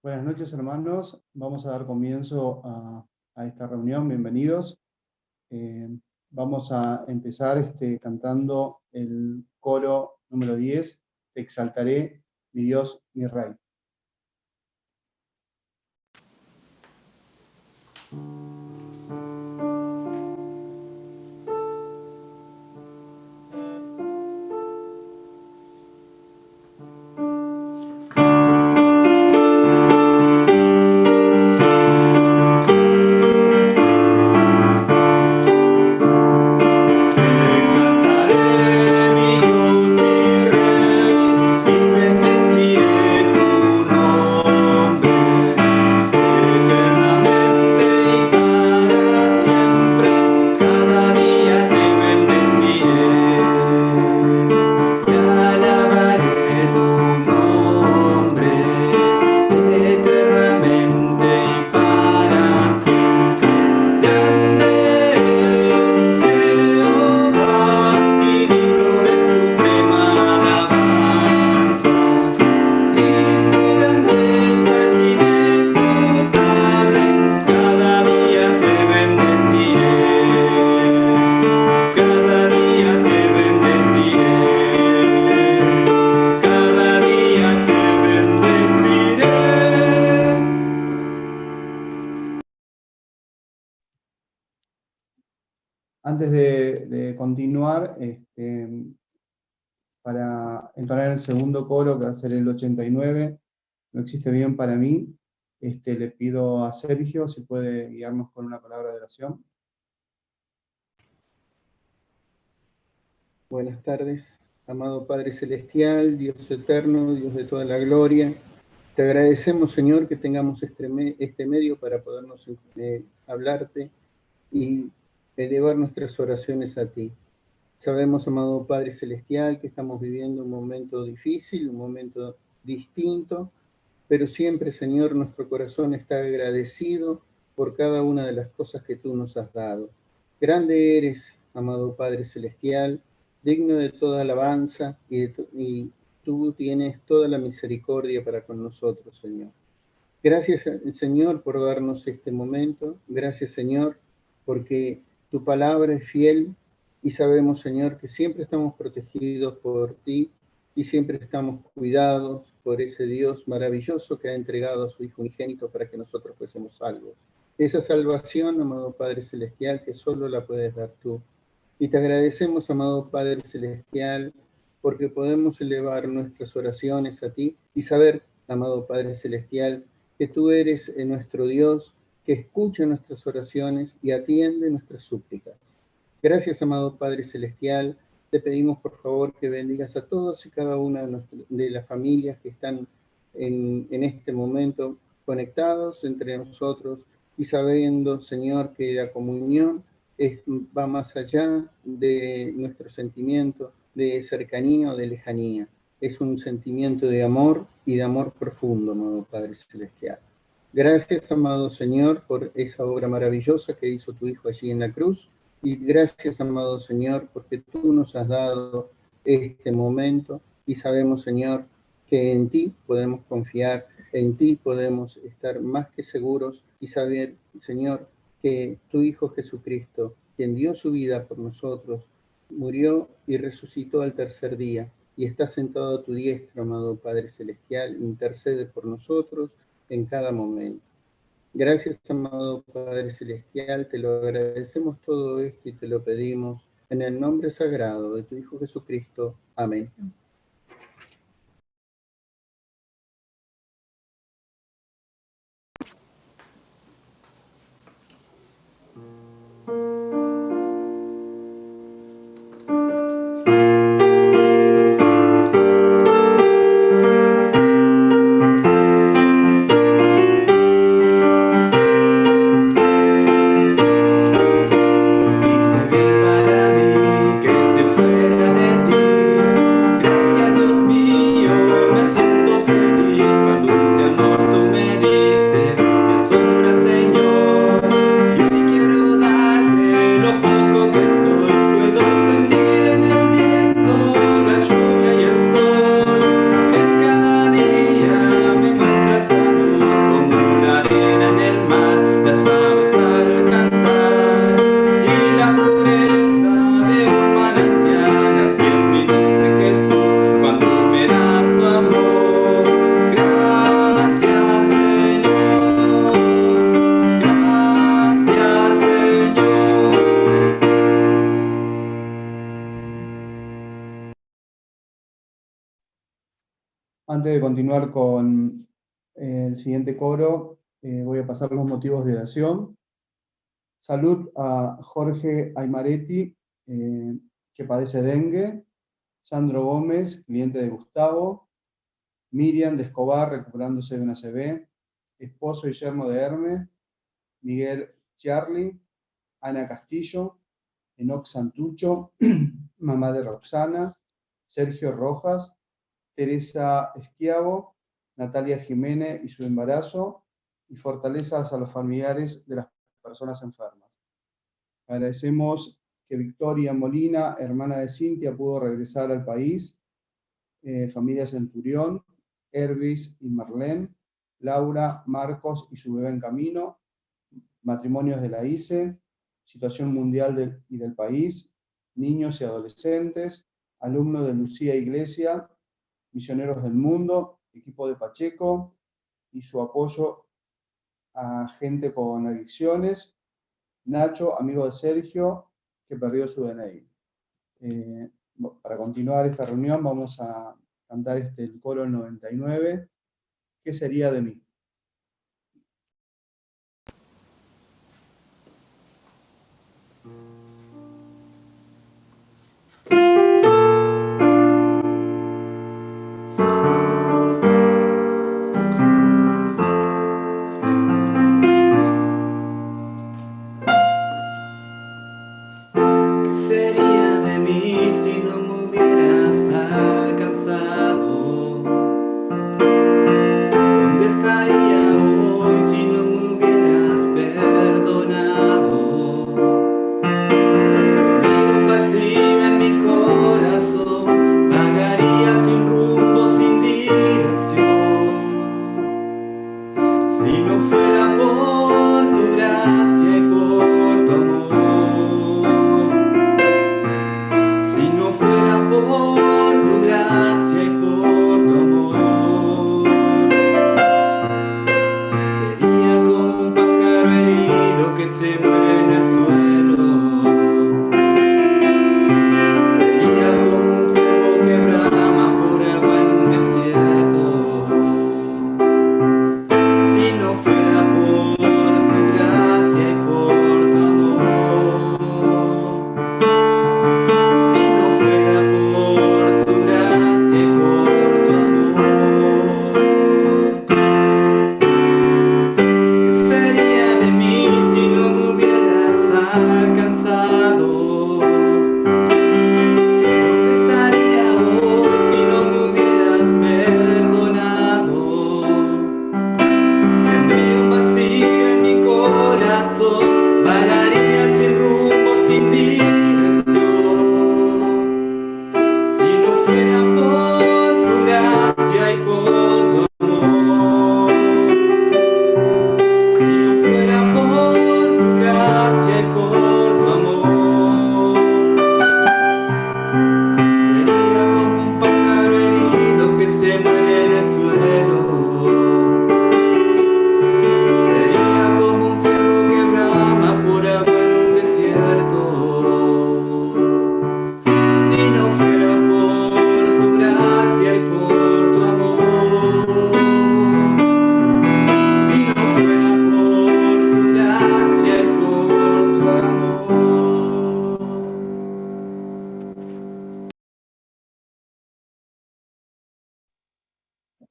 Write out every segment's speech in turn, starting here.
Buenas noches, hermanos. Vamos a dar comienzo a esta reunión. Bienvenidos. Vamos a empezar cantando el coro número 10. Te exaltaré, mi Dios, mi Rey. Antes de continuar, para entonar el segundo coro, que va a ser el 89, no existe bien para mí, le pido a Sergio si puede guiarnos con una palabra de oración. Buenas tardes, amado Padre Celestial, Dios eterno, Dios de toda la gloria. Te agradecemos, Señor, que tengamos este medio para podernos hablarte y elevar nuestras oraciones a ti. Sabemos, amado Padre Celestial, que estamos viviendo un momento difícil, un momento distinto, pero siempre, Señor, nuestro corazón está agradecido por cada una de las cosas que tú nos has dado. Grande eres, amado Padre Celestial, digno de toda alabanza, y tú tienes toda la misericordia para con nosotros, Señor. Gracias, Señor, por darnos este momento. Gracias, Señor, porque tu palabra es fiel y sabemos, Señor, que siempre estamos protegidos por ti y siempre estamos cuidados por ese Dios maravilloso que ha entregado a su Hijo unigénito para que nosotros fuésemos salvos. Esa salvación, amado Padre Celestial, que solo la puedes dar tú. Y te agradecemos, amado Padre Celestial, porque podemos elevar nuestras oraciones a ti y saber, amado Padre Celestial, que tú eres nuestro Dios, que escucha nuestras oraciones y atiende nuestras súplicas. Gracias, amado Padre Celestial. Te pedimos, por favor, que bendigas a todos y cada una de las familias que están en este momento conectados entre nosotros y sabiendo, Señor, que la comunión va más allá de nuestro sentimiento de cercanía o de lejanía. Es un sentimiento de amor y de amor profundo, amado Padre Celestial. Gracias, amado Señor, por esa obra maravillosa que hizo tu Hijo allí en la cruz. Y gracias, amado Señor, porque tú nos has dado este momento y sabemos, Señor, que en ti podemos confiar, en ti podemos estar más que seguros y saber, Señor, que tu Hijo Jesucristo, quien dio su vida por nosotros, murió y resucitó al tercer día y está sentado a tu diestra, amado Padre Celestial, intercede por nosotros en cada momento. Gracias, amado Padre Celestial, te lo agradecemos todo esto y te lo pedimos en el nombre sagrado de tu Hijo Jesucristo. Amén. Hiciste bien para mí, que esté fuera de ti. continuar con el siguiente coro, voy a pasar los motivos de oración. Salud a Jorge Aymaretti, que padece dengue. Sandro Gómez, cliente de Gustavo. Miriam de Escobar, recuperándose de una ACV. Esposo y yerno de Hermes. Miguel Charlie. Ana Castillo. Enoc Santucho. Mamá de Roxana. Sergio Rojas. Teresa Esquiavo. Natalia Jiménez y su embarazo. Y fortalezas a los familiares de las personas enfermas. Agradecemos que Victoria Molina, hermana de Cintia, pudo regresar al país. Familia Centurión, Hervis y Marlene, Laura, Marcos y su bebé en camino, matrimonios de la ICE, situación mundial y del país, niños y adolescentes, alumnos de Lucía Iglesia, misioneros del mundo, equipo de Pacheco y su apoyo a gente con adicciones, Nacho, amigo de Sergio, que perdió su DNI. Para continuar esta reunión vamos a cantar el coro 99, ¿qué sería de mí?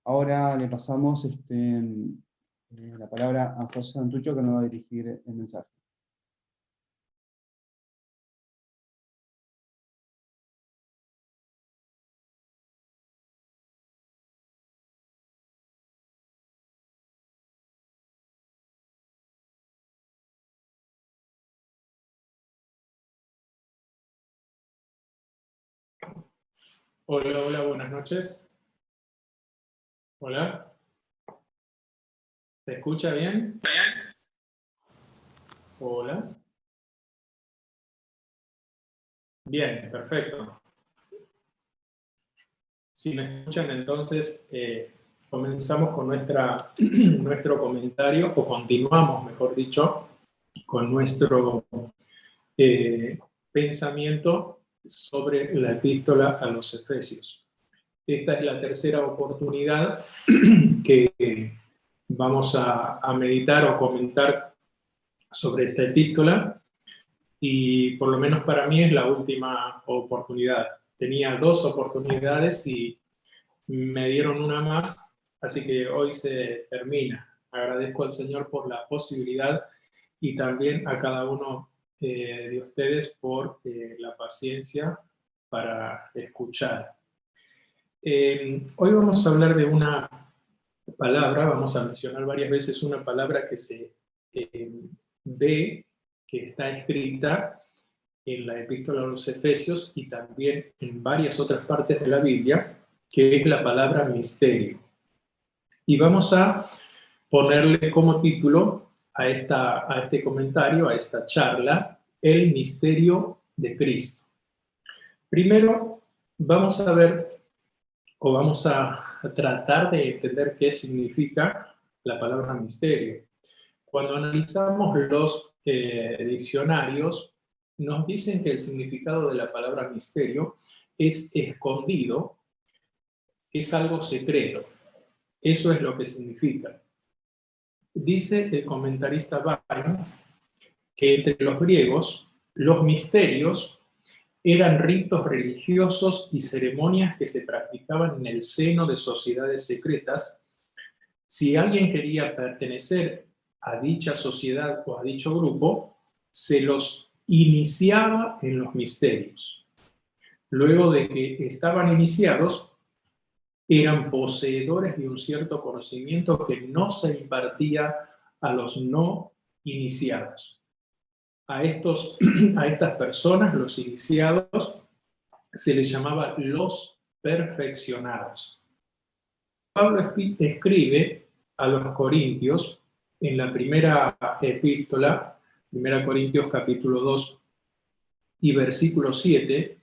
Ahora le pasamos la palabra a José Santucho, que nos va a dirigir el mensaje. Hola, hola, buenas noches. Hola. ¿Se escucha bien? Hola. Bien, perfecto. Si me escuchan, entonces comenzamos con nuestro comentario, o continuamos, mejor dicho, con nuestro pensamiento sobre la epístola a los Efesios. esta es la tercera oportunidad que vamos a meditar o comentar sobre esta epístola, y por lo menos para mí es la última oportunidad. Tenía 2 oportunidades y me dieron una más, así que hoy se termina. Agradezco al Señor por la posibilidad y también a cada uno de ustedes por la paciencia para escuchar. Hoy vamos a hablar de una palabra, vamos a mencionar varias veces una palabra que se ve que está escrita en la epístola a los Efesios y también en varias otras partes de la Biblia, que es la palabra misterio. Y vamos a ponerle como título a este comentario, a esta charla, el misterio de Cristo. Primero, vamos a ver, o vamos a tratar de entender qué significa la palabra misterio. Cuando analizamos los diccionarios, nos dicen que el significado de la palabra misterio es escondido, es algo secreto. Eso es lo que significa. Dice el comentarista Byron que entre los griegos, los misterios eran ritos religiosos y ceremonias que se practicaban en el seno de sociedades secretas. Si alguien quería pertenecer a dicha sociedad o a dicho grupo, se los iniciaba en los misterios. Luego de que estaban iniciados, eran poseedores de un cierto conocimiento que no se impartía a los no iniciados. A estas personas, los iniciados, se les llamaba los perfeccionados. Pablo escribe a los Corintios en la primera epístola, 1 Corintios capítulo 2 y versículo 7,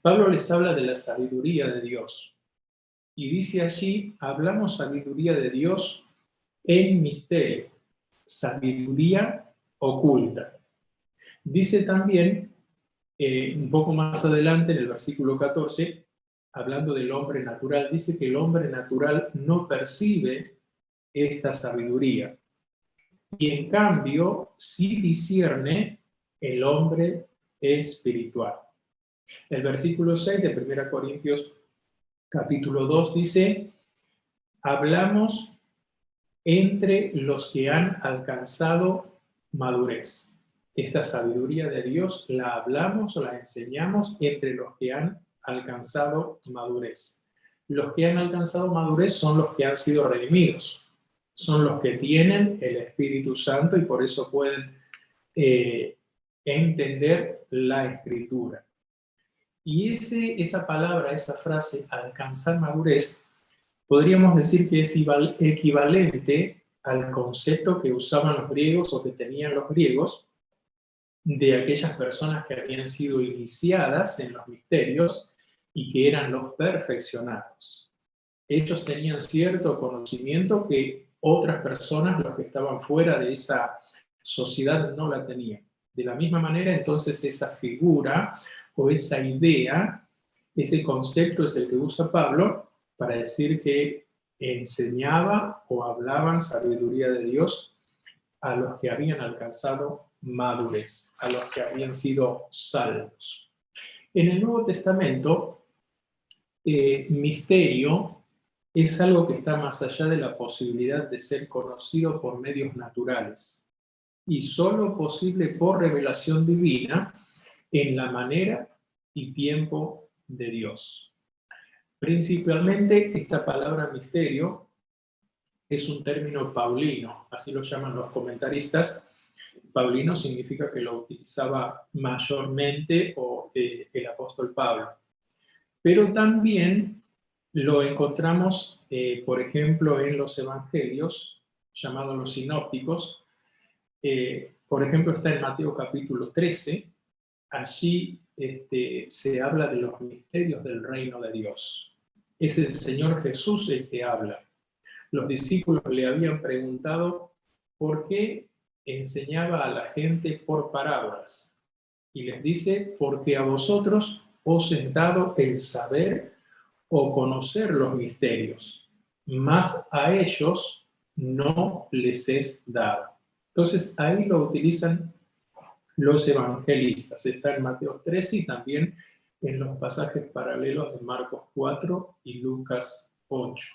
Pablo les habla de la sabiduría de Dios. Y dice allí, hablamos sabiduría de Dios en misterio, sabiduría oculta. Dice también, un poco más adelante en el versículo 14, hablando del hombre natural, dice que el hombre natural no percibe esta sabiduría. Y en cambio, sí discierne el hombre espiritual. El versículo 6 de 1 Corintios capítulo 2 dice, hablamos entre los que han alcanzado madurez. Esta sabiduría de Dios la hablamos o la enseñamos entre los que han alcanzado madurez. Los que han alcanzado madurez son los que han sido redimidos, son los que tienen el Espíritu Santo y por eso pueden entender la Escritura. Y esa palabra, esa frase, alcanzar madurez, podríamos decir que es equivalente al concepto que usaban los griegos o que tenían los griegos de aquellas personas que habían sido iniciadas en los misterios y que eran los perfeccionados. Ellos tenían cierto conocimiento que otras personas, los que estaban fuera de esa sociedad, no la tenían. De la misma manera, entonces, esa figura o esa idea, ese concepto es el que usa Pablo para decir que enseñaba o hablaban sabiduría de Dios a los que habían alcanzado madurez, a los que habían sido salvos. En el Nuevo Testamento, misterio es algo que está más allá de la posibilidad de ser conocido por medios naturales y solo posible por revelación divina en la manera y tiempo de Dios. Principalmente, esta palabra misterio es un término paulino, así lo llaman los comentaristas. Paulino significa que lo utilizaba mayormente el apóstol Pablo. Pero también lo encontramos, por ejemplo, en los evangelios, llamados los sinópticos. Por ejemplo, está en Mateo capítulo 13. Allí se habla de los misterios del reino de Dios. Es el Señor Jesús el que habla. Los discípulos le habían preguntado por qué enseñaba a la gente por parábolas. Y les dice, porque a vosotros os es dado el saber o conocer los misterios, mas a ellos no les es dado. Entonces ahí lo utilizan los evangelistas. Está en Mateo 13 y también en los pasajes paralelos de Marcos 4 y Lucas 8.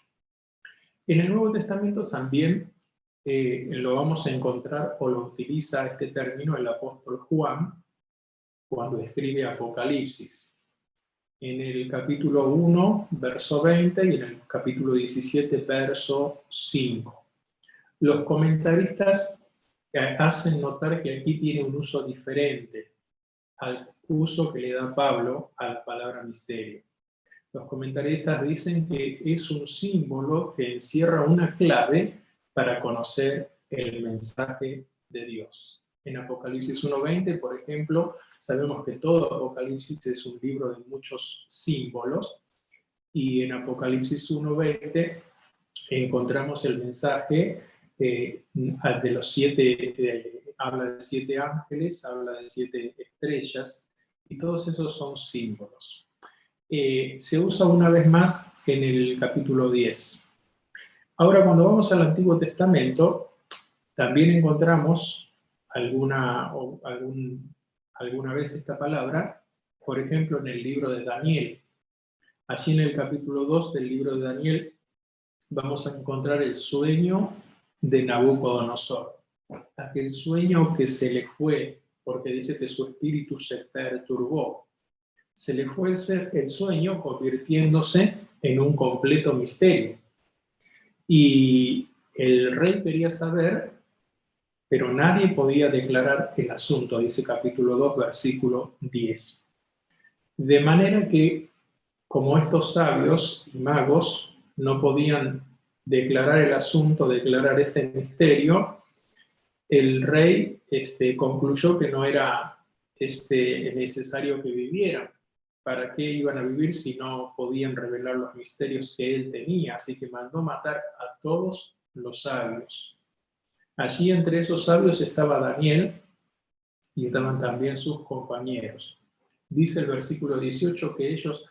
En el Nuevo Testamento también lo vamos a encontrar, o lo utiliza este término el apóstol Juan cuando escribe Apocalipsis. En el capítulo 1, verso 20, y en el capítulo 17, verso 5. Los comentaristas hacen notar que aquí tiene un uso diferente al uso que le da Pablo a la palabra misterio. Los comentaristas dicen que es un símbolo que encierra una clave para conocer el mensaje de Dios. En Apocalipsis 1:20, por ejemplo, sabemos que todo Apocalipsis es un libro de muchos símbolos, y en Apocalipsis 1:20 encontramos el mensaje de los 7, habla de 7 ángeles, habla de 7 estrellas, y todos esos son símbolos. Se usa una vez más en el capítulo 10. Ahora, cuando vamos al Antiguo Testamento, también encontramos alguna vez esta palabra, por ejemplo, en el libro de Daniel. Allí en el capítulo 2 del libro de Daniel vamos a encontrar el sueño de Nabucodonosor. Aquel sueño que se le fue, porque dice que su espíritu se perturbó. Se le fue el sueño convirtiéndose en un completo misterio. Y el rey quería saber, pero nadie podía declarar el asunto, dice capítulo 2, versículo 10. De manera que, como estos sabios y magos no podían declarar el asunto, declarar este misterio, el rey concluyó que no era necesario que vivieran. ¿Para qué iban a vivir si no podían revelar los misterios que él tenía? Así que mandó matar a todos los sabios. Allí entre esos sabios estaba Daniel y estaban también sus compañeros. Dice el versículo 18 que ellos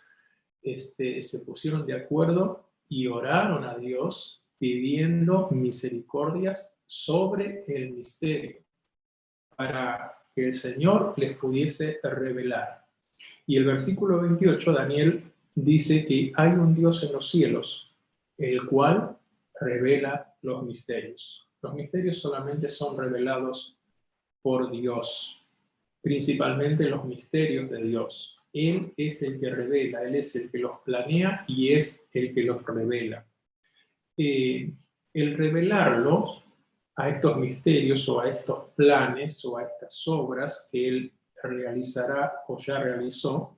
se pusieron de acuerdo y oraron a Dios pidiendo misericordias sobre el misterio para que el Señor les pudiese revelar. Y el versículo 28, Daniel dice que hay un Dios en los cielos, el cual revela los misterios. Los misterios solamente son revelados por Dios, principalmente los misterios de Dios. Él es el que revela, Él es el que los planea y es el que los revela. El revelarlo a estos misterios o a estos planes o a estas obras que Él realizará o ya realizó,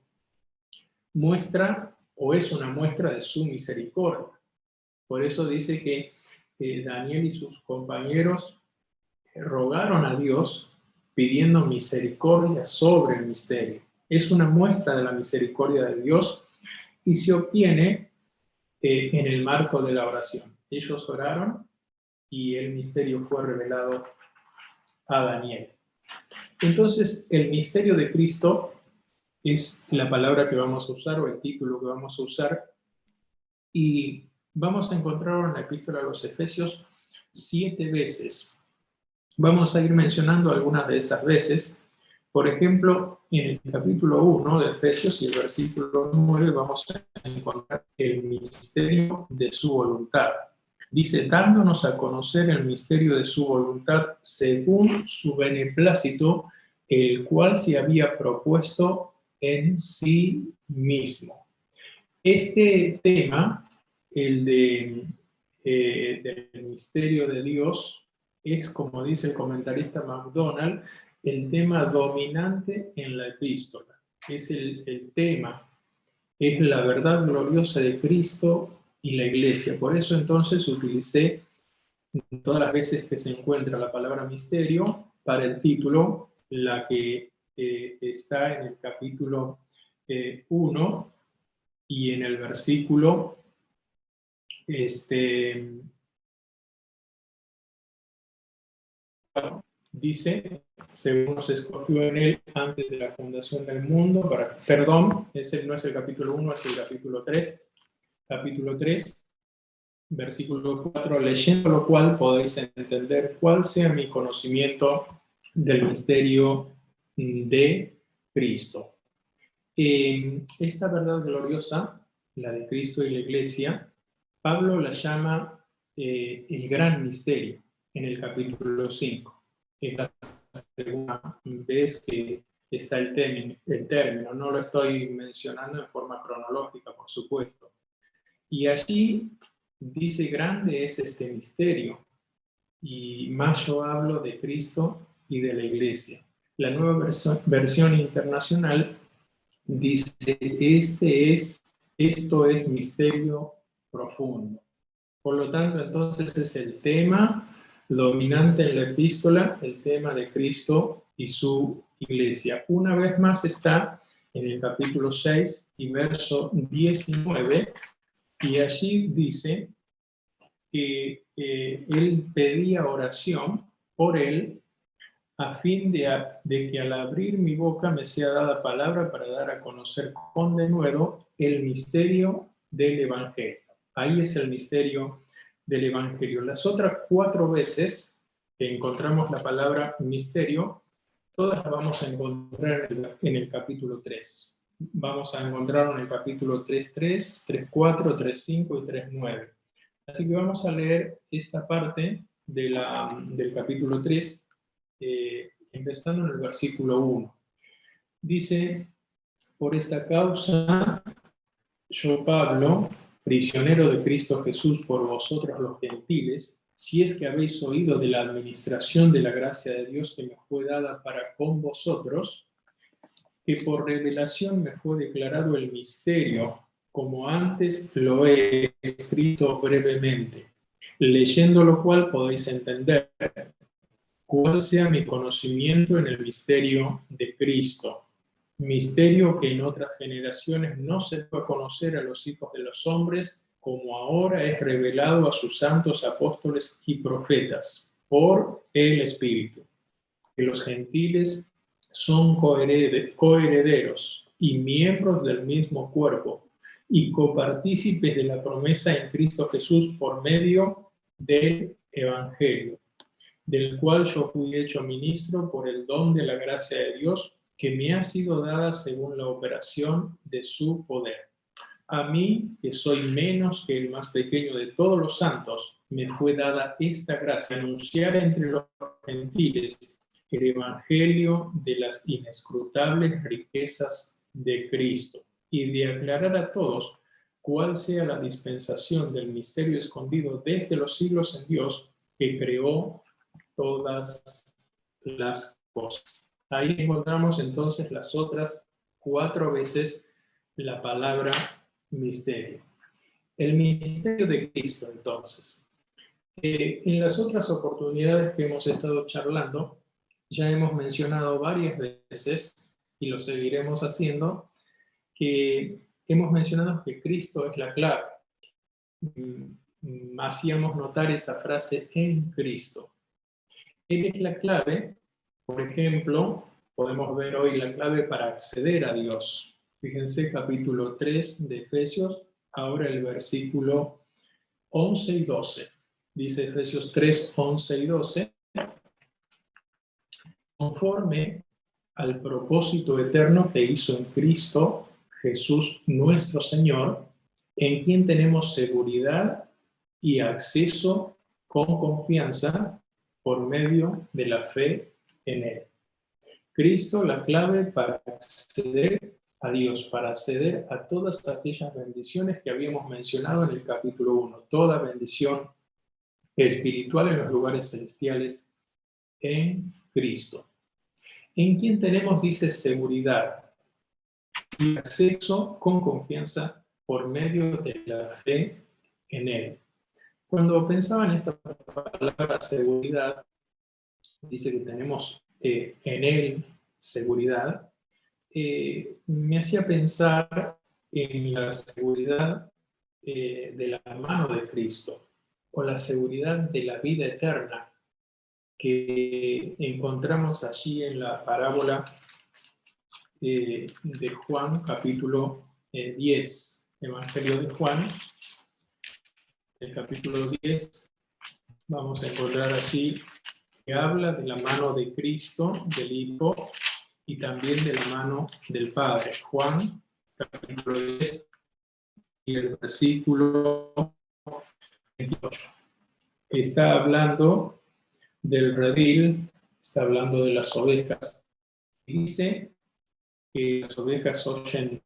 muestra o es una muestra de su misericordia. Por eso dice que Daniel y sus compañeros rogaron a Dios pidiendo misericordia sobre el misterio. Es una muestra de la misericordia de Dios y se obtiene en el marco de la oración. Ellos oraron y el misterio fue revelado a Daniel. Entonces, el misterio de Cristo es la palabra que vamos a usar o el título que vamos a usar, y vamos a encontrarlo en la epístola a los Efesios 7 veces. Vamos a ir mencionando algunas de esas veces. Por ejemplo, en el capítulo 1 de Efesios y el versículo 9 vamos a encontrar el misterio de su voluntad. Dice, dándonos a conocer el misterio de su voluntad según su beneplácito, el cual se había propuesto en sí mismo. Este tema, el del misterio de Dios, es, como dice el comentarista MacDonald, el tema dominante en la epístola. Es el tema, es la verdad gloriosa de Cristo y la Iglesia. Por eso entonces utilicé todas las veces que se encuentra la palabra misterio para el título, la que está en el capítulo 1 y en el versículo dice, según nos escogió en él antes de la fundación del mundo, ese no es el capítulo 1, es el capítulo 3, capítulo 3, versículo 4, leyendo lo cual podéis entender cuál sea mi conocimiento del misterio de Cristo. Esta verdad gloriosa, la de Cristo y la Iglesia, Pablo la llama el gran misterio en el capítulo 5. Es la segunda vez que está el término, no lo estoy mencionando en forma cronológica, por supuesto. Y allí dice, grande es este misterio, y más yo hablo de Cristo y de la Iglesia. La nueva versión internacional dice, esto es misterio profundo. Por lo tanto, entonces es el tema dominante en la epístola, el tema de Cristo y su Iglesia. Una vez más está en el capítulo 6 y verso 19, y allí dice que él pedía oración por él a fin de que al abrir mi boca me sea dada palabra para dar a conocer con denuedo el misterio del Evangelio. Ahí es el misterio del Evangelio. Las otras 4 veces que encontramos la palabra misterio, todas las vamos a encontrar en el capítulo 3. Vamos a encontrarlo en el capítulo 3.3, 3.4, 3.5 y 3.9. Así que vamos a leer esta parte del capítulo 3, empezando en el versículo 1. Dice, por esta causa, yo Pablo, prisionero de Cristo Jesús por vosotros los gentiles, si es que habéis oído de la administración de la gracia de Dios que me fue dada para con vosotros, que por revelación me fue declarado el misterio, como antes lo he escrito brevemente, leyendo lo cual podéis entender cuál sea mi conocimiento en el misterio de Cristo, misterio que en otras generaciones no se dio a conocer a los hijos de los hombres, como ahora es revelado a sus santos apóstoles y profetas, por el Espíritu, que los gentiles son coherederos y miembros del mismo cuerpo, y copartícipes de la promesa en Cristo Jesús por medio del Evangelio, del cual yo fui hecho ministro por el don de la gracia de Dios, que me ha sido dada según la operación de su poder. A mí, que soy menos que el más pequeño de todos los santos, me fue dada esta gracia, anunciar entre los gentiles el evangelio de las inescrutables riquezas de Cristo, y de aclarar a todos cuál sea la dispensación del misterio escondido desde los siglos en Dios, que creó todas las cosas. Ahí encontramos entonces las otras 4 veces la palabra misterio. El misterio de Cristo, entonces. En las otras oportunidades que hemos estado charlando, ya hemos mencionado varias veces, y lo seguiremos haciendo, que hemos mencionado que Cristo es la clave. Hacíamos notar esa frase, en Cristo. Él es la clave, por ejemplo, podemos ver hoy la clave para acceder a Dios. Fíjense, capítulo 3 de Efesios, ahora el versículo 11 y 12. Dice Efesios 3, 11 y 12. Conforme al propósito eterno que hizo en Cristo Jesús nuestro Señor, en quien tenemos seguridad y acceso con confianza por medio de la fe en Él. Cristo, la clave para acceder a Dios, para acceder a todas aquellas bendiciones que habíamos mencionado en el capítulo 1, toda bendición espiritual en los lugares celestiales en Cristo. En quien tenemos, dice, seguridad y acceso con confianza por medio de la fe en Él. Cuando pensaba en esta palabra seguridad, dice que tenemos en Él seguridad, me hacía pensar en la seguridad de la mano de Cristo, o la seguridad de la vida eterna que encontramos allí en la parábola de Juan, capítulo 10, Evangelio de Juan, el capítulo 10, vamos a encontrar allí que habla de la mano de Cristo, del Hijo, y también de la mano del Padre. Juan, capítulo 10, y el versículo 28. Está hablando del redil, está hablando de las ovejas. Dice que las ovejas oyen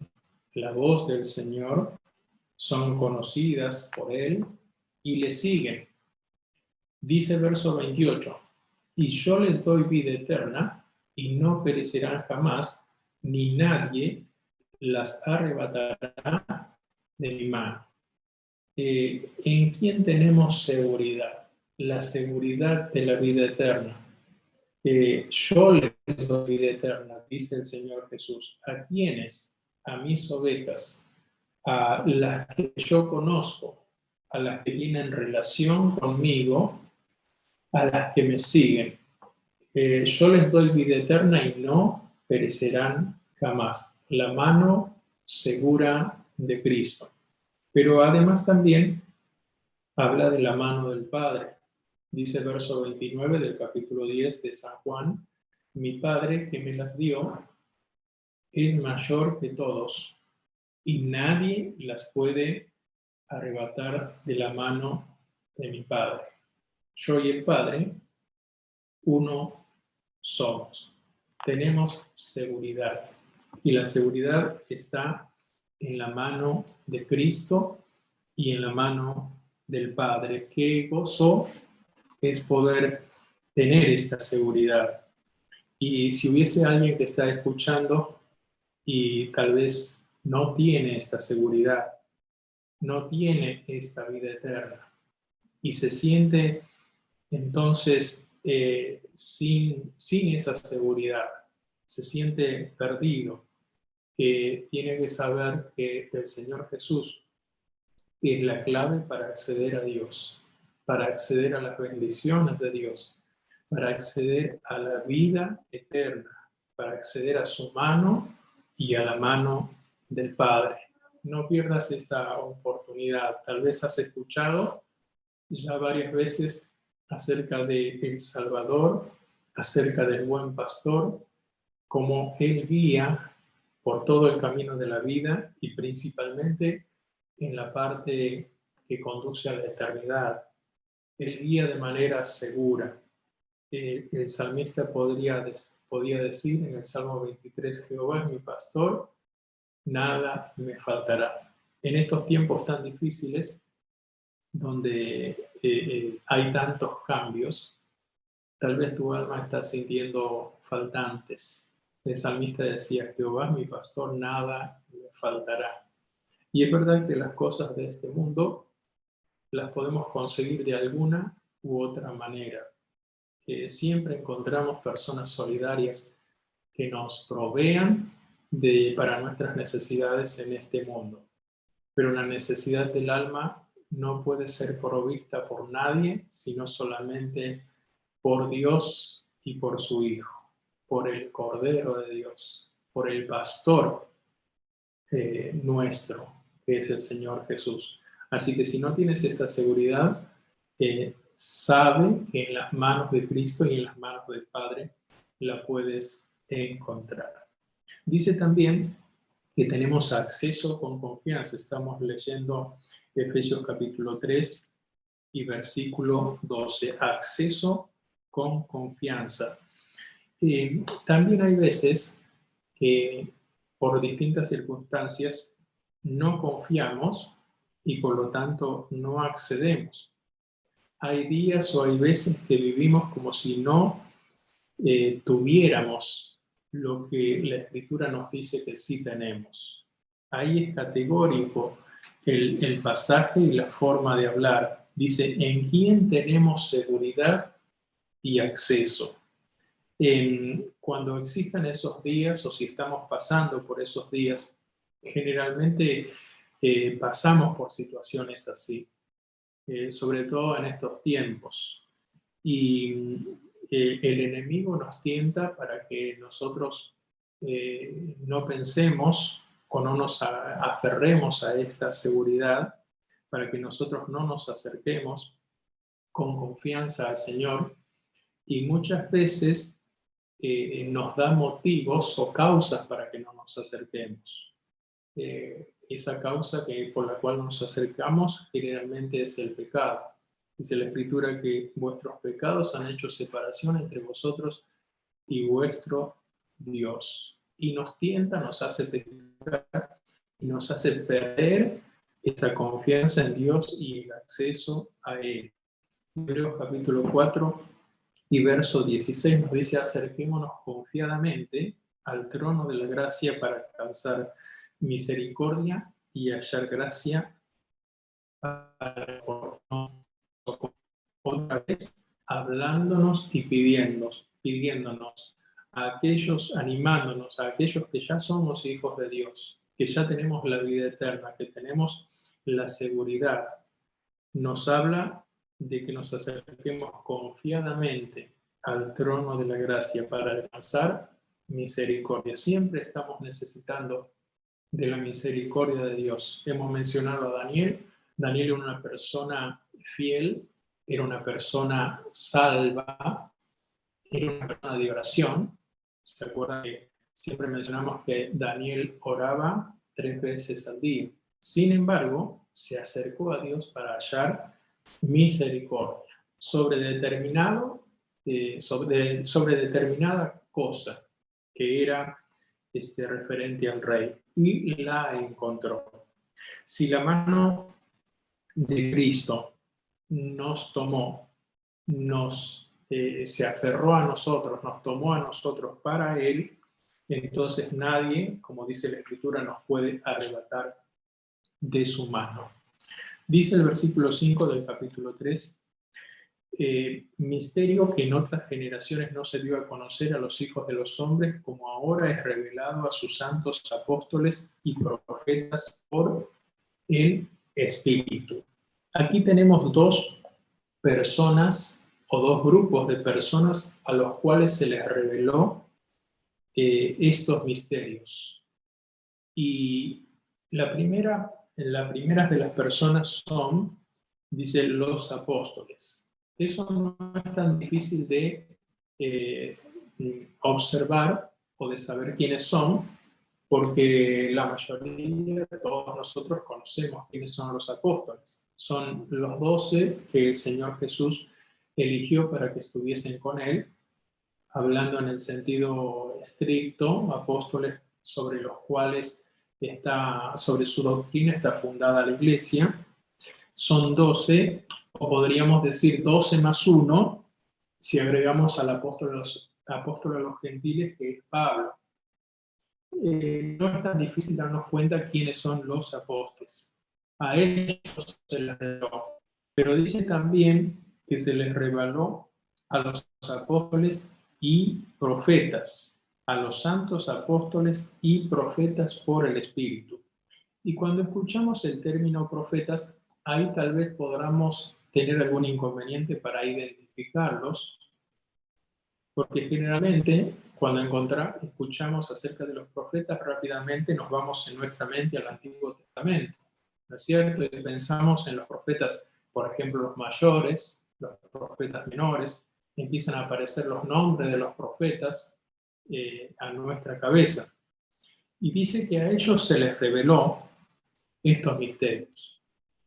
la voz del Señor, son conocidas por Él y le siguen. Dice verso 28, y yo les doy vida eterna y no perecerán jamás, ni nadie las arrebatará de mi mano. ¿En quién tenemos seguridad? La seguridad de la vida eterna. Yo les doy vida eterna, dice el Señor Jesús. ¿A quiénes? A mis ovejas, a las que yo conozco, a las que tienen relación conmigo, a las que me siguen. Yo les doy vida eterna y no perecerán jamás. La mano segura de Cristo. Pero además también habla de la mano del Padre. Dice el verso 29 del capítulo 10 de San Juan, mi Padre que me las dio es mayor que todos y nadie las puede arrebatar de la mano de mi Padre. Yo y el Padre, uno somos. Tenemos seguridad y la seguridad está en la mano de Cristo y en la mano del Padre. Qué gozo es poder tener esta seguridad. Y si hubiese alguien que está escuchando y tal vez no tiene esta seguridad, no tiene esta vida eterna y se siente entonces sin esa seguridad, se siente perdido, que tiene que saber que el Señor Jesús es la clave para acceder a Dios, para acceder a las bendiciones de Dios, para acceder a la vida eterna, para acceder a su mano y a la mano del Padre. No pierdas esta oportunidad. Tal vez has escuchado ya varias veces acerca de El Salvador, acerca del buen pastor, cómo Él guía por todo el camino de la vida y principalmente en la parte que conduce a la eternidad. Él guía de manera segura. El salmista podía decir en el Salmo 23, Jehová es mi pastor, nada me faltará. En estos tiempos tan difíciles, donde hay tantos cambios, tal vez tu alma está sintiendo faltantes. El salmista decía, Jehová es mi pastor, nada me faltará. Y es verdad que las cosas de este mundo las podemos conseguir de alguna u otra manera. Siempre encontramos personas solidarias que nos provean para nuestras necesidades en este mundo. Pero la necesidad del alma no puede ser provista por nadie, sino solamente por Dios y por su Hijo, por el Cordero de Dios, por el pastor nuestro, que es el Señor Jesús. Así que si no tienes esta seguridad, sabe que en las manos de Cristo y en las manos del Padre la puedes encontrar. Dice también que tenemos acceso con confianza. Estamos leyendo Efesios capítulo 3 y versículo 12. Acceso con confianza. También hay veces que por distintas circunstancias no confiamos y por lo tanto no accedemos. Hay días o hay veces que vivimos como si no tuviéramos lo que la Escritura nos dice que sí tenemos. Ahí es categórico el pasaje y la forma de hablar. Dice, ¿en quién tenemos seguridad y acceso? Cuando existan esos días o si estamos pasando por esos días, generalmente pasamos por situaciones así, sobre todo en estos tiempos. Y el enemigo nos tienta para que nosotros no pensemos o no nos aferremos a esta seguridad, para que nosotros no nos acerquemos con confianza al Señor, y muchas veces nos da motivos o causas para que no nos acerquemos. Esa causa por la cual nos acercamos generalmente es el pecado. Dice la Escritura que vuestros pecados han hecho separación entre vosotros y vuestro Dios. Y nos tienta, nos hace pecar y nos hace perder esa confianza en Dios y el acceso a Él. Hebreos capítulo 4 y verso 16 nos dice: acerquémonos confiadamente al trono de la gracia para alcanzar misericordia y hallar gracia para otra vez, hablándonos y pidiéndonos a aquellos, animándonos a aquellos que ya somos hijos de Dios, que ya tenemos la vida eterna, que tenemos la seguridad. Nos habla de que nos acerquemos confiadamente al trono de la gracia para alcanzar misericordia. Siempre estamos necesitando de la misericordia de Dios. Hemos mencionado a Daniel. Daniel era una persona fiel, era una persona salva, era una persona de oración. ¿Se acuerdan que siempre mencionamos que Daniel oraba 3 veces al día? Sin embargo, se acercó a Dios para hallar misericordia sobre determinada cosa que era referente al rey, y la encontró. Si la mano de Cristo nos tomó, se aferró a nosotros, nos tomó a nosotros para Él, entonces nadie, como dice la Escritura, nos puede arrebatar de su mano. Dice el versículo 5 del capítulo 3, misterio que en otras generaciones no se dio a conocer a los hijos de los hombres, como ahora es revelado a sus santos apóstoles y profetas por el Espíritu. Aquí tenemos 2 personas o 2 grupos de personas a los cuales se les reveló estos misterios. Y las primeras de las personas son, dice, los apóstoles. Eso no es tan difícil de observar o de saber quiénes son, porque la mayoría de todos nosotros conocemos quiénes son los apóstoles. Son los 12 que el Señor Jesús eligió para que estuviesen con Él, hablando en el sentido estricto, apóstoles sobre los cuales sobre su doctrina está fundada la Iglesia. Son 12, o podríamos decir 12 más 1, si agregamos al apóstol a los gentiles, que es Pablo. No es tan difícil darnos cuenta quiénes son los apóstoles. A ellos se les reveló, pero dice también que se les reveló a los apóstoles y profetas, a los santos apóstoles y profetas por el Espíritu. Y cuando escuchamos el término profetas, ahí tal vez podamos tener algún inconveniente para identificarlos, porque generalmente cuando escuchamos acerca de los profetas, rápidamente nos vamos en nuestra mente al Antiguo Testamento, ¿no es cierto? Y pensamos en los profetas, por ejemplo, los mayores, los profetas menores, empiezan a aparecer los nombres de los profetas a nuestra cabeza. Y dice que a ellos se les reveló estos misterios.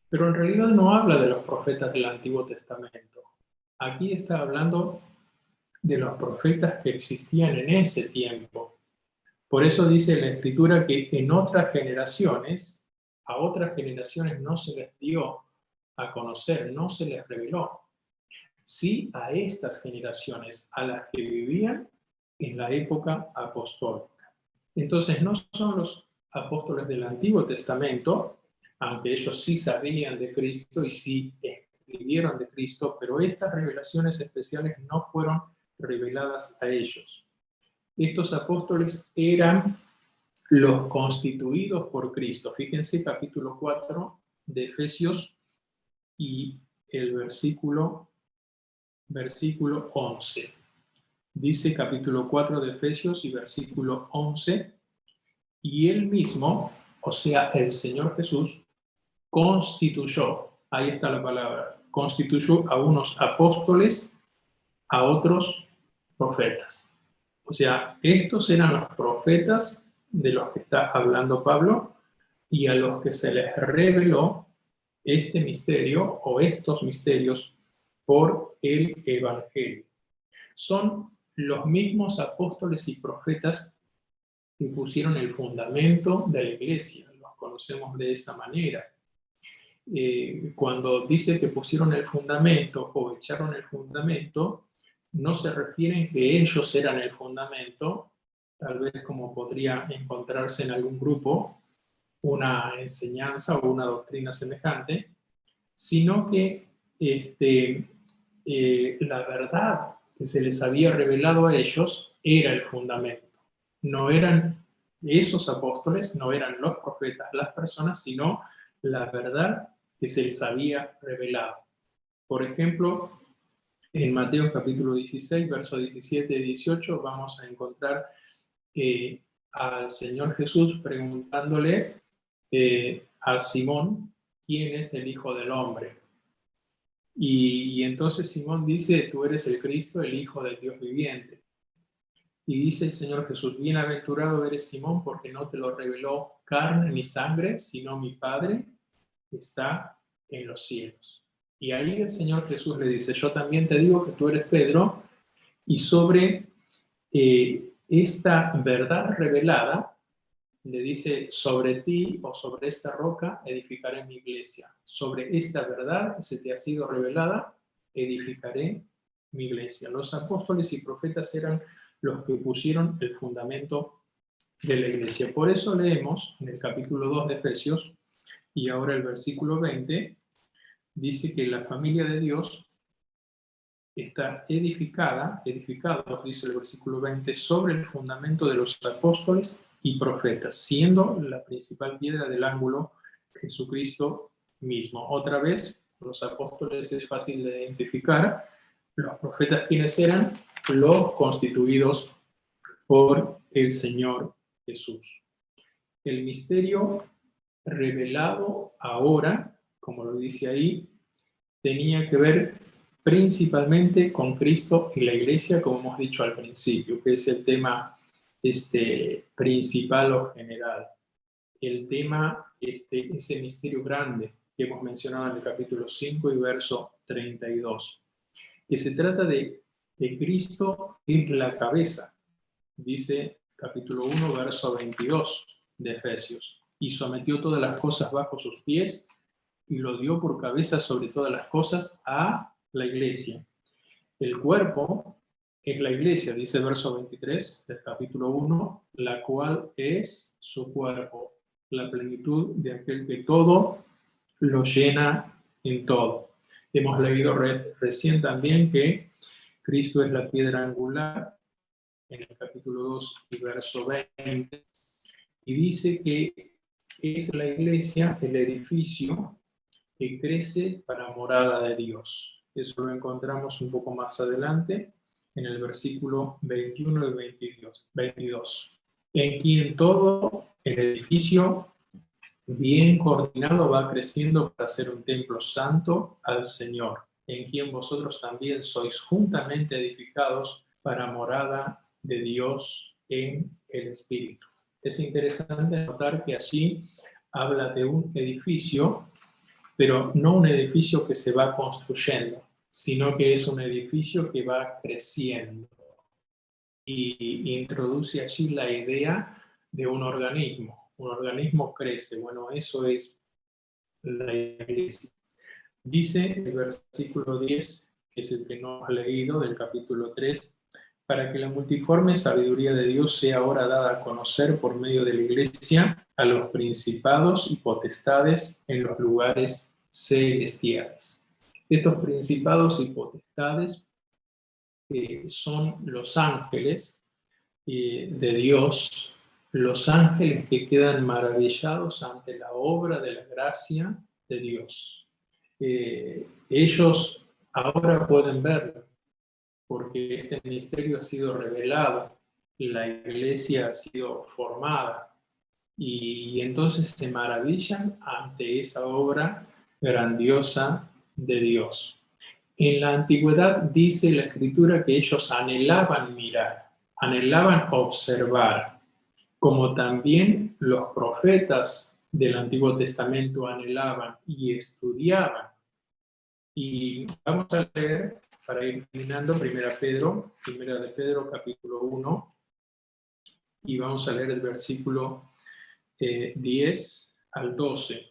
Pero en realidad no habla de los profetas del Antiguo Testamento. Aquí está hablando de los profetas que existían en ese tiempo. Por eso dice la Escritura que en otras generaciones, a otras generaciones no se les dio a conocer, no se les reveló. Sí a estas generaciones, a las que vivían en la época apostólica. Entonces no son los apóstoles del Antiguo Testamento, aunque ellos sí sabían de Cristo y sí escribieron de Cristo, pero estas revelaciones especiales no fueron reveladas a ellos. Estos apóstoles eran los constituidos por Cristo. Fíjense capítulo 4 de Efesios y el versículo 11. Dice capítulo 4 de Efesios y versículo 11, y él mismo, o sea, el Señor Jesús, constituyó, ahí está la palabra, constituyó a unos apóstoles, a otros profetas. O sea, estos eran los profetas de los que está hablando Pablo y a los que se les reveló este misterio o estos misterios por el Evangelio. Son los mismos apóstoles y profetas que pusieron el fundamento de la iglesia, los conocemos de esa manera. Cuando dice que pusieron el fundamento o echaron el fundamento, no se refieren que ellos eran el fundamento, tal vez como podría encontrarse en algún grupo una enseñanza o una doctrina semejante, sino que la verdad que se les había revelado a ellos era el fundamento. No eran esos apóstoles, no eran los profetas, las personas, sino la verdad que se les había revelado. Por ejemplo, en Mateo capítulo 16, versos 17 y 18, vamos a encontrar al Señor Jesús preguntándole a Simón quién es el Hijo del Hombre. Y entonces Simón dice, tú eres el Cristo, el Hijo del Dios viviente. Y dice el Señor Jesús, bienaventurado eres Simón, porque no te lo reveló carne ni sangre, sino mi Padre que está en los cielos. Y ahí el Señor Jesús le dice, yo también te digo que tú eres Pedro, y sobre esta verdad revelada, le dice, sobre ti o sobre esta roca edificaré mi iglesia. Sobre esta verdad que se te ha sido revelada, edificaré mi iglesia. Los apóstoles y profetas eran los que pusieron el fundamento de la iglesia. Por eso leemos en el capítulo 2 de Efesios, y ahora el versículo 20, dice que la familia de Dios está edificada, dice el versículo 20, sobre el fundamento de los apóstoles y profetas, siendo la principal piedra del ángulo Jesucristo mismo. Otra vez, los apóstoles es fácil de identificar, los profetas quienes eran los constituidos por el Señor Jesús. El misterio revelado ahora, como lo dice ahí, tenía que ver principalmente con Cristo y la Iglesia, como hemos dicho al principio, que es el tema principal o general. El tema, ese misterio grande que hemos mencionado en el capítulo 5 y verso 32, que se trata de Cristo es la cabeza, dice capítulo 1, verso 22 de Efesios, y sometió todas las cosas bajo sus pies y lo dio por cabeza sobre todas las cosas a la iglesia. El cuerpo es la iglesia, dice el verso 23 del capítulo 1, la cual es su cuerpo, la plenitud de aquel que todo lo llena en todo. Hemos leído recién también que Cristo es la piedra angular, en el capítulo 2 y verso 20, y dice que es la iglesia, el edificio que crece para morada de Dios. Eso lo encontramos un poco más adelante, en el versículo 21 y 22. En quien todo el edificio bien coordinado va creciendo para ser un templo santo al Señor, en quien vosotros también sois juntamente edificados para morada de Dios en el Espíritu. Es interesante notar que allí habla de un edificio, pero no un edificio que se va construyendo, sino que es un edificio que va creciendo. Y introduce allí la idea de un organismo. Un organismo crece. Bueno, eso es la iglesia. Dice el versículo 10, que es el que no hemos leído, del capítulo 3, para que la multiforme sabiduría de Dios sea ahora dada a conocer por medio de la iglesia a los principados y potestades en los lugares celestiales. Estos principados y potestades son los ángeles de Dios, los ángeles que quedan maravillados ante la obra de la gracia de Dios. Ellos ahora pueden verlo, porque este misterio ha sido revelado, la iglesia ha sido formada, y entonces se maravillan ante esa obra grandiosa de Dios. En la antigüedad dice la Escritura que ellos anhelaban mirar, anhelaban observar, como también los profetas del Antiguo Testamento anhelaban y estudiaban. Y vamos a leer, para ir terminando, Primera de Pedro capítulo 1, y vamos a leer el versículo 10 al 12.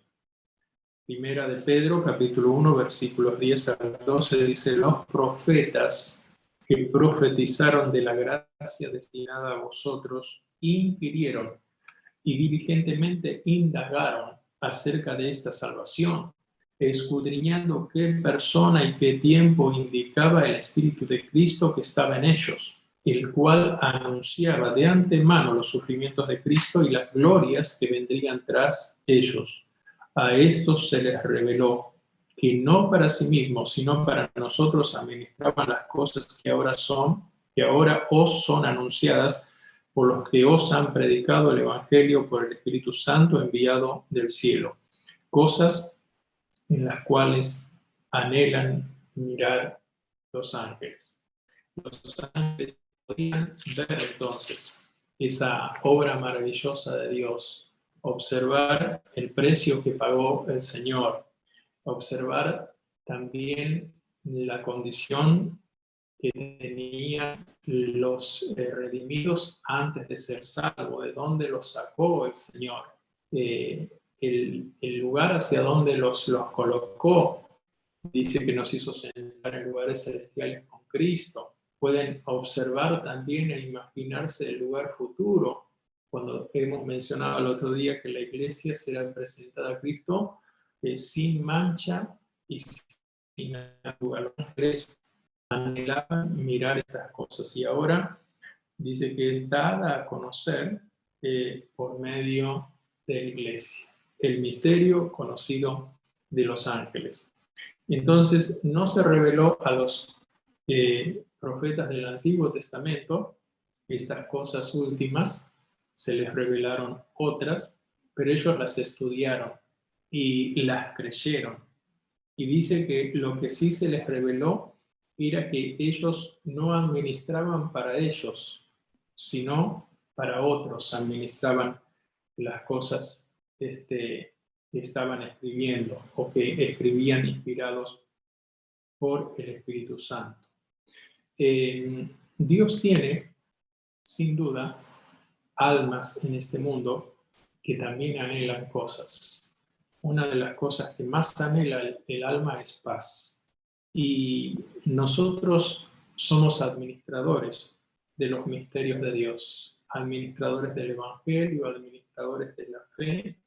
Primera de Pedro, capítulo 1, versículos 10 al 12, dice: los profetas que profetizaron de la gracia destinada a vosotros inquirieron y diligentemente indagaron acerca de esta salvación, escudriñando qué persona y qué tiempo indicaba el Espíritu de Cristo que estaba en ellos, el cual anunciaba de antemano los sufrimientos de Cristo y las glorias que vendrían tras ellos. A estos se les reveló que no para sí mismos, sino para nosotros administraban las cosas que ahora os son anunciadas por los que os han predicado el Evangelio por el Espíritu Santo enviado del cielo, cosas en las cuales anhelan mirar los ángeles. Los ángeles podían ver entonces esa obra maravillosa de Dios, observar el precio que pagó el Señor, observar también la condición que tenían los redimidos antes de ser salvos, de dónde los sacó el Señor, el lugar hacia donde los colocó. Dice que nos hizo sentar en lugares celestiales con Cristo. Pueden observar también e imaginarse el lugar futuro. Cuando hemos mencionado el otro día que la iglesia será presentada a Cristo sin mancha y sin arruga. Los ángeles anhelaban mirar estas cosas, y ahora dice que es dada a conocer por medio de la iglesia, el misterio conocido de los ángeles. Entonces no se reveló a los profetas del Antiguo Testamento estas cosas últimas, se les revelaron otras, pero ellos las estudiaron y las creyeron. Y dice que lo que sí se les reveló era que ellos no administraban para ellos, sino para otros, administraban las cosas que estaban escribiendo o que escribían inspirados por el Espíritu Santo. Dios tiene, sin duda, almas en este mundo que también anhelan cosas. Una de las cosas que más anhela el alma es paz. Y nosotros somos administradores de los misterios de Dios, administradores del Evangelio, administradores de la fe.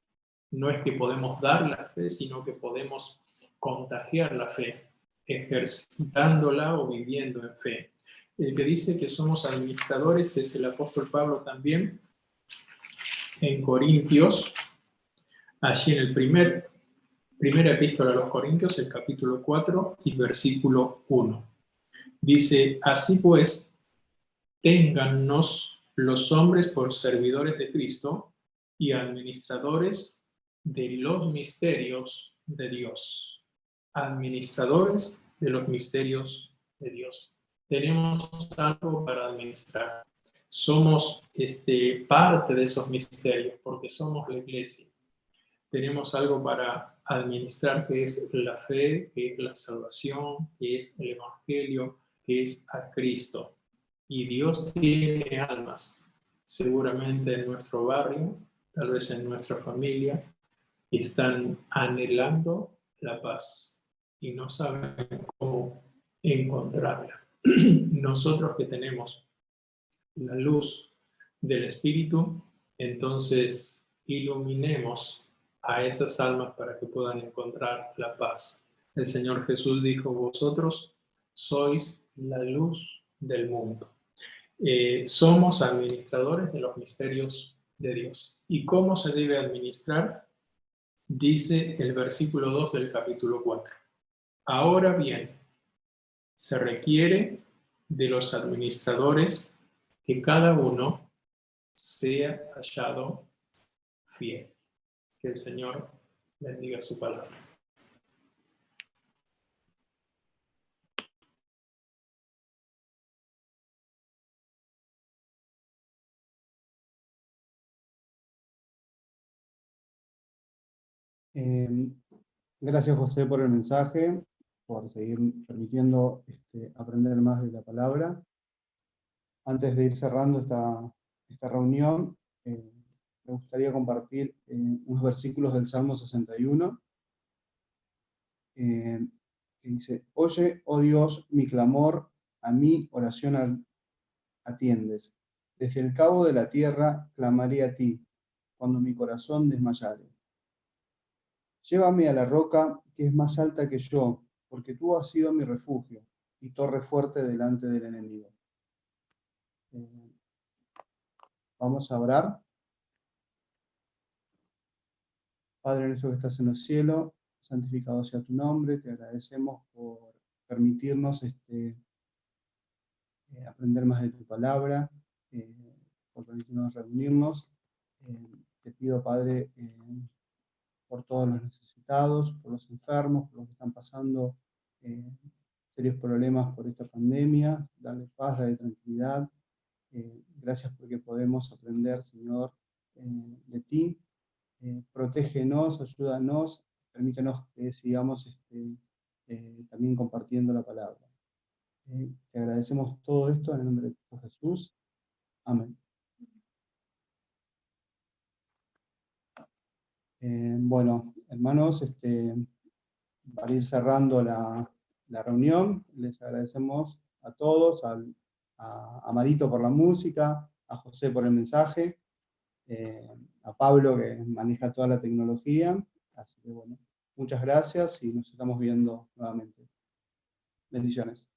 No es que podemos dar la fe, sino que podemos contagiar la fe, ejercitándola o viviendo en fe. El que dice que somos administradores es el apóstol Pablo también, en Corintios, allí en el primera epístola a los Corintios, el capítulo 4 y versículo 1. Dice: así pues, téngannos los hombres por servidores de Cristo y administradores de los misterios de Dios. Administradores de los misterios de Dios. Tenemos algo para administrar. Somos parte de esos misterios porque somos la iglesia. Tenemos algo para administrar, que es la fe, que es la salvación, que es el Evangelio, que es a Cristo. Y Dios tiene almas, seguramente en nuestro barrio, tal vez en nuestra familia, que están anhelando la paz y no saben cómo encontrarla. Nosotros que tenemos la luz del Espíritu, entonces iluminemos a esas almas para que puedan encontrar la paz. El Señor Jesús dijo: vosotros sois la luz del mundo. Somos administradores de los misterios de Dios. ¿Y cómo se debe administrar? Dice el versículo 2 del capítulo 4. Ahora bien, se requiere de los administradores que cada uno sea hallado fiel. Que el Señor bendiga su palabra. Gracias, José, por el mensaje, por seguir permitiendo aprender más de la palabra. Antes de ir cerrando esta reunión, me gustaría compartir unos versículos del Salmo 61, que dice: Oye, oh Dios, mi clamor, a mi oración atiendes. Desde el cabo de la tierra clamaré a ti, cuando mi corazón desmayare. Llévame a la roca que es más alta que yo, porque tú has sido mi refugio y torre fuerte delante del enemigo. Vamos a orar. Padre nuestro que estás en los cielos, santificado sea tu nombre. Te agradecemos por permitirnos aprender más de tu palabra, por permitirnos reunirnos. Te pido, Padre, por todos los necesitados, por los enfermos, por los que están pasando serios problemas por esta pandemia. Dale paz, dale tranquilidad. Gracias porque podemos aprender, Señor, de ti. Protégenos, ayúdanos, permítanos que sigamos también compartiendo la palabra. Te agradecemos todo esto en el nombre de Jesús. Amén. Bueno, hermanos, para ir cerrando la reunión, les agradecemos a todos, a Marito por la música, a José por el mensaje, a Pablo que maneja toda la tecnología. Así que bueno, muchas gracias y nos estamos viendo nuevamente. Bendiciones.